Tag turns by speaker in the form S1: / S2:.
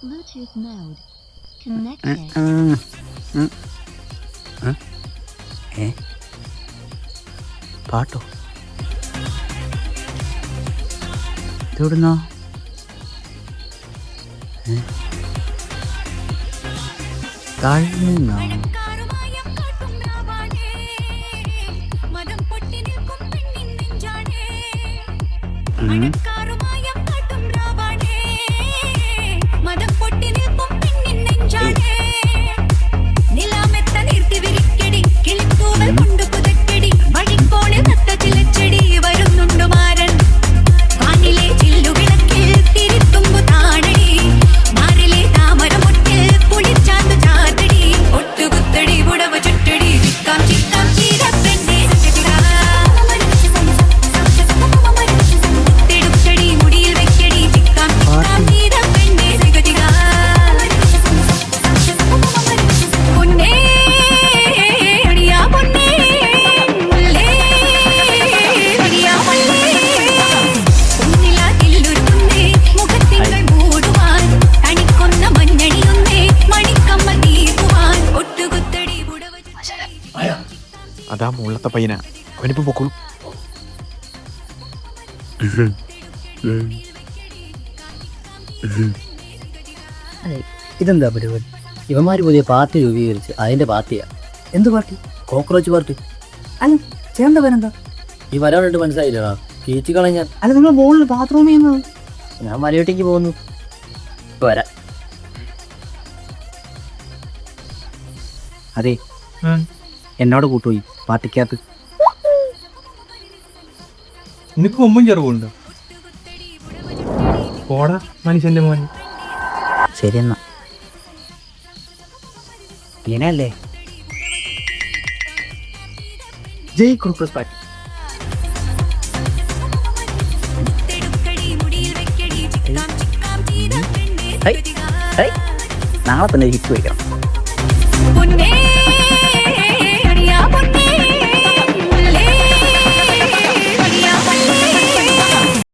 S1: Bluetooth mode connected.
S2: പാട്ടോ ഇതെവിടുന്നോ? താഴ്ന്നോ?
S3: അതാ മുള്ളത്തെ പയ്യനാ, അവനിപ്പോ പൊക്കോളൂ.
S4: ഇതെന്താ പരിപാടി? ഇവന്മാര് പുതിയ പാർട്ടി രൂപീകരിച്ച് അതിന്റെ പാർട്ടിയാ. എന്ത് പാർട്ടി? Cockroach party. അല്ല ചേട്ടൻ്റെ പേരെന്താ? ഈ വരാനായിട്ട് മനസ്സിലായില്ലടാ, കീച്ചു കളഞ്ഞാൽ. അല്ല നിങ്ങൾ മോളിൽ ബാത്റൂമിൽ ചെയ്യുന്നത്? ഞാൻ മലയോട്ടേക്ക് പോകുന്നു. വരാ. അതെ, എന്നോട് കൂട്ടുപോയി പാർട്ടിക്കകത്ത്.
S3: നിനക്ക് മുമ്പും ചെറുപ്പുണ്ടോ? പോടാ മനുഷ്യന്റെ മോൻ.
S4: ശരി എന്നാ ഇങ്ങനെയല്ലേ? ജയ് കോക്രോച്ച് പാർട്ടി. നാളെ തന്നെ ഹിറ്റ് വയ്ക്കണം.